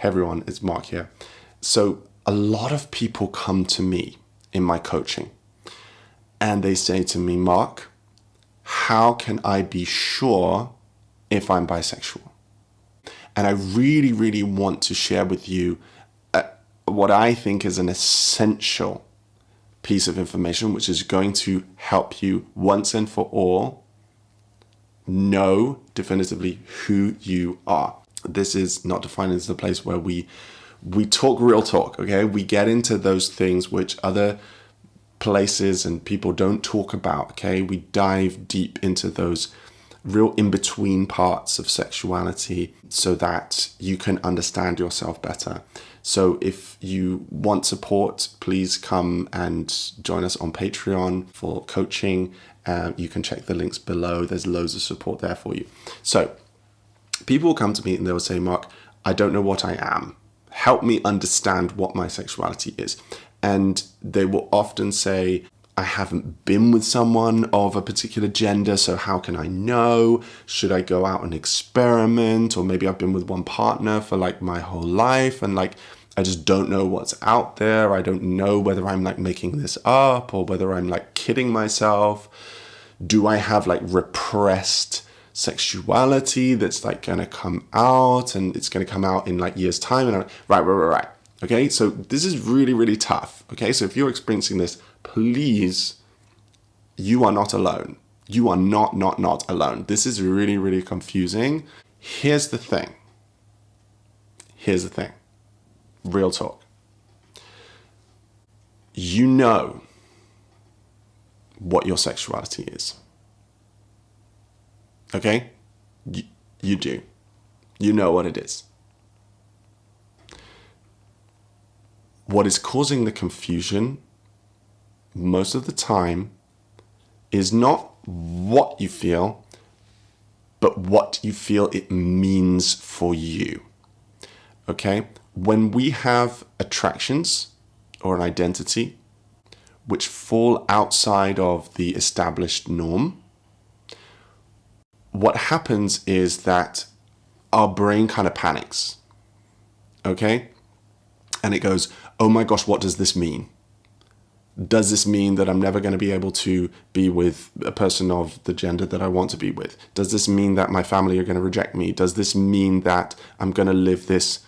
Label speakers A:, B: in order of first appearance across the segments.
A: Hey everyone, it's Mark here. So a lot of people come to me in my coaching and they say to me, Mark, how can I be sure if I'm bisexual? And I really, really want to share with you what I think is an essential piece of information, which is going to help you once and for all know definitively who you are. This is not defined as the place where we talk real talk, okay? We get into those things which other places and people don't talk about, okay? We dive deep into those real in-between parts of sexuality so that you can understand yourself better. So if you want support, please come and join us on Patreon for coaching. You can check the links below. There's loads of support there for you. So people will come to me and they'll say, Mark, I don't know what I am. Help me understand what my sexuality is. And they will often say, I haven't been with someone of a particular gender, so how can I know? Should I go out and experiment? Or maybe I've been with one partner for like my whole life and like I just don't know what's out there. I don't know whether I'm like making this up or whether I'm like kidding myself. Do I have like repressed sexuality that's like going to come out and it's going to come out in like years time? And I'm like, right. Okay, so this is really, really tough. Okay, so if you're experiencing this, please, you are not alone. You are not alone. This is really, really confusing. Here's the thing. Real talk. You know what your sexuality is. Okay? You do. You know what it is. What is causing the confusion most of the time is not what you feel, but what you feel it means for you. Okay? When we have attractions or an identity which fall outside of the established norm, what happens is that our brain kind of panics. Okay? And it goes, oh my gosh, what does this mean? Does this mean that I'm never going to be able to be with a person of the gender that I want to be with? Does this mean that my family are going to reject me? Does this mean that I'm going to live this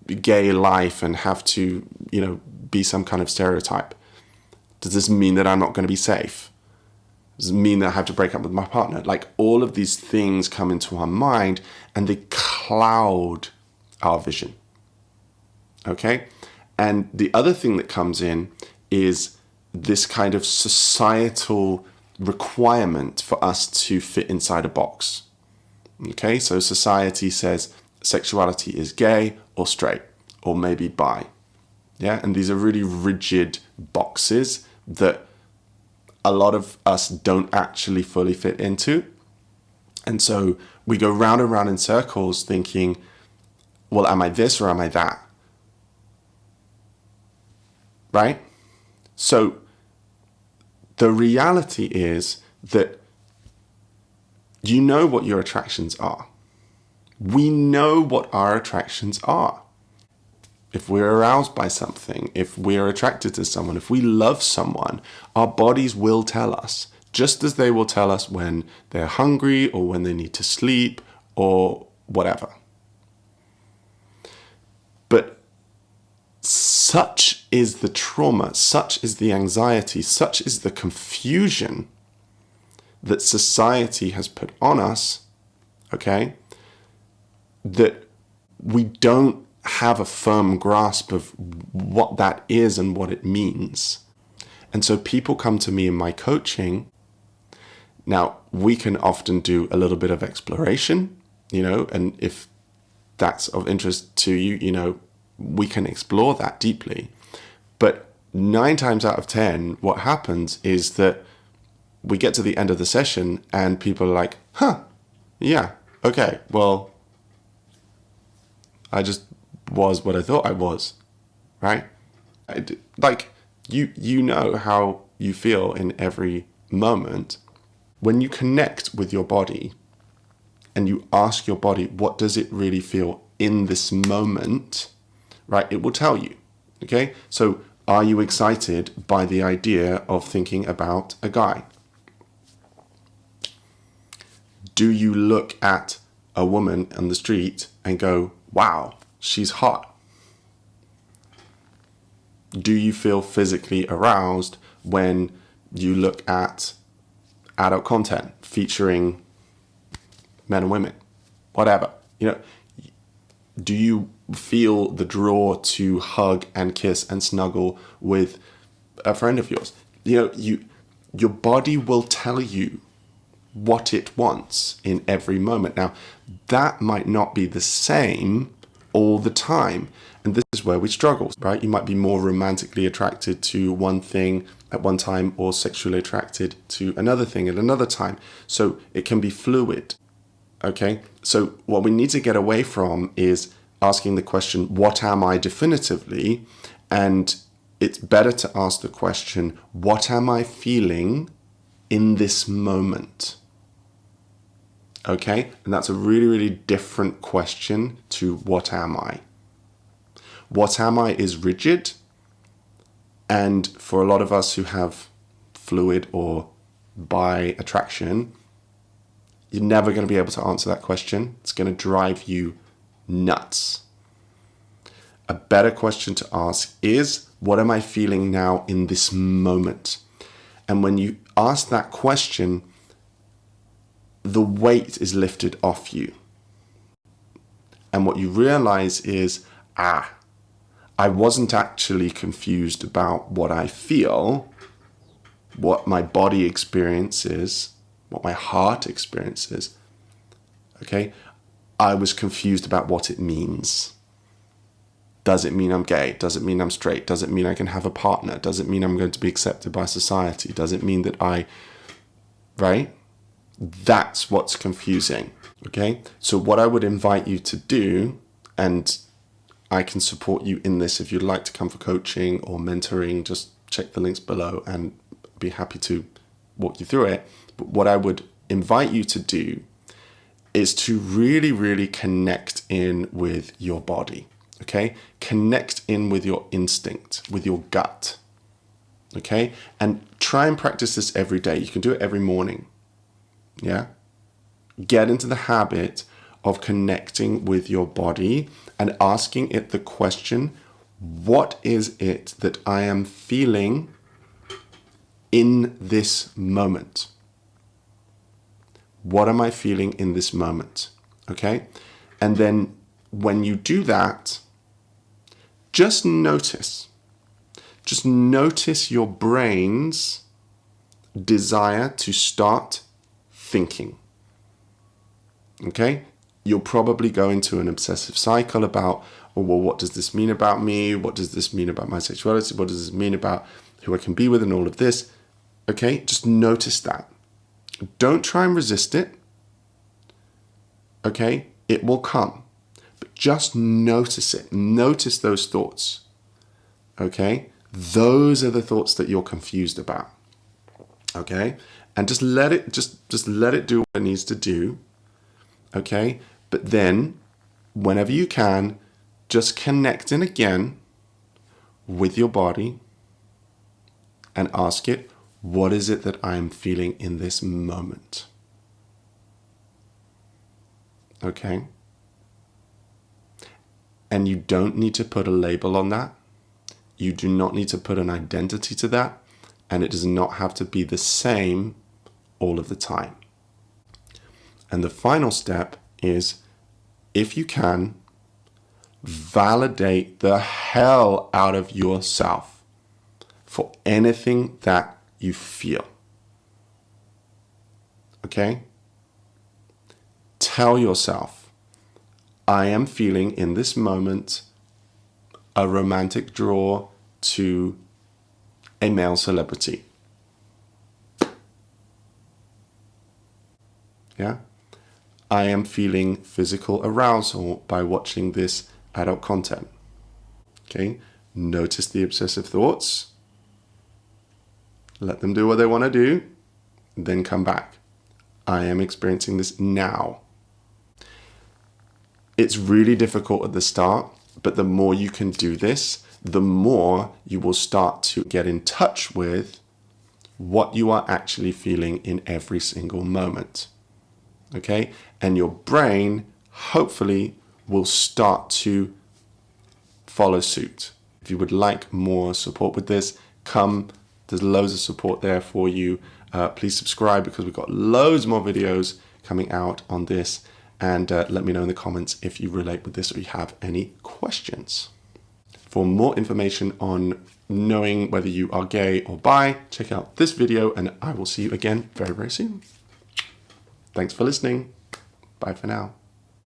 A: gay life and have to, be some kind of stereotype? Does this mean that I'm not going to be safe? Does it mean that I have to break up with my partner? Like all of these things come into our mind and they cloud our vision. Okay? And the other thing that comes in is this kind of societal requirement for us to fit inside a box. Okay? So society says sexuality is gay or straight or maybe bi. Yeah? And these are really rigid boxes that a lot of us don't actually fully fit into. And so we go round and round in circles thinking, well, am I this or am I that? Right? So the reality is that you know what your attractions are. We know what our attractions are. If we're aroused by something, if we're attracted to someone, if we love someone, our bodies will tell us, just as they will tell us when they're hungry or when they need to sleep or whatever. But such is the trauma, such is the anxiety, such is the confusion that society has put on us, okay, that we don't have a firm grasp of what that is and what it means. And so people come to me in my coaching. Now, we can often do a little bit of exploration, and if that's of interest to you, we can explore that deeply. But 9 times out of 10, what happens is that we get to the end of the session and people are like, yeah, okay, well, I just was what I thought I was, right? You know how you feel in every moment. When you connect with your body and you ask your body, what does it really feel in this moment, right? It will tell you, okay? So are you excited by the idea of thinking about a guy? Do you look at a woman on the street and go, wow, she's hot? Do you feel physically aroused when you look at adult content featuring men and women, whatever? Do you feel the draw to hug and kiss and snuggle with a friend of yours? Your body will tell you what it wants in every moment. Now, that might not be the same all the time. And this is where we struggle, right? You might be more romantically attracted to one thing at one time or sexually attracted to another thing at another time. So it can be fluid. Okay, so what we need to get away from is asking the question, what am I definitively? And it's better to ask the question, what am I feeling in this moment? Okay, and that's a really, really different question to what am I? What am I is rigid. And for a lot of us who have fluid or bi attraction, you're never going to be able to answer that question. It's going to drive you nuts. A better question to ask is, what am I feeling now in this moment? And when you ask that question, the weight is lifted off you. And what you realize is, I wasn't actually confused about what I feel, what my body experiences, what my heart experiences. Okay? I was confused about what it means. Does it mean I'm gay? Does it mean I'm straight? Does it mean I can have a partner? Does it mean I'm going to be accepted by society? Does it mean that right? That's what's confusing. Okay? So what I would invite you to do, and I can support you in this if you'd like to come for coaching or mentoring, just check the links below and be happy to walk you through it. But what I would invite you to do is to really, really connect in with your body, okay? Connect in with your instinct, with your gut, okay? And try and practice this every day. You can do it every morning, yeah? Get into the habit of connecting with your body and asking it the question, what is it that I am feeling in this moment? What am I feeling in this moment? Okay? And then when you do that, just notice your brain's desire to start thinking. Okay? You'll probably go into an obsessive cycle about, oh, well, what does this mean about me? What does this mean about my sexuality? What does this mean about who I can be with and all of this? Okay? Just notice that. Don't try and resist it. Okay? It will come. But just notice it. Notice those thoughts. Okay? Those are the thoughts that you're confused about. Okay? And just let it do what it needs to do. Okay? But then, whenever you can, just connect in again with your body and ask it, what is it that I'm feeling in this moment? Okay? And you don't need to put a label on that. You do not need to put an identity to that. And it does not have to be the same all of the time. And the final step is, if you can, validate the hell out of yourself for anything that you feel. Okay? Tell yourself, I am feeling in this moment a romantic draw to a male celebrity. Yeah? I am feeling physical arousal by watching this adult content. Okay? Notice the obsessive thoughts. Let them do what they want to do. Then come back. I am experiencing this now. It's really difficult at the start, but the more you can do this, the more you will start to get in touch with what you are actually feeling in every single moment. Okay? And your brain, hopefully, will start to follow suit. If you would like more support with this, come. There's loads of support there for you. Please subscribe because we've got loads more videos coming out on this. And let me know in the comments if you relate with this or you have any questions. For more information on knowing whether you are gay or bi, check out this video and I will see you again very, very soon. Thanks for listening. Bye for now.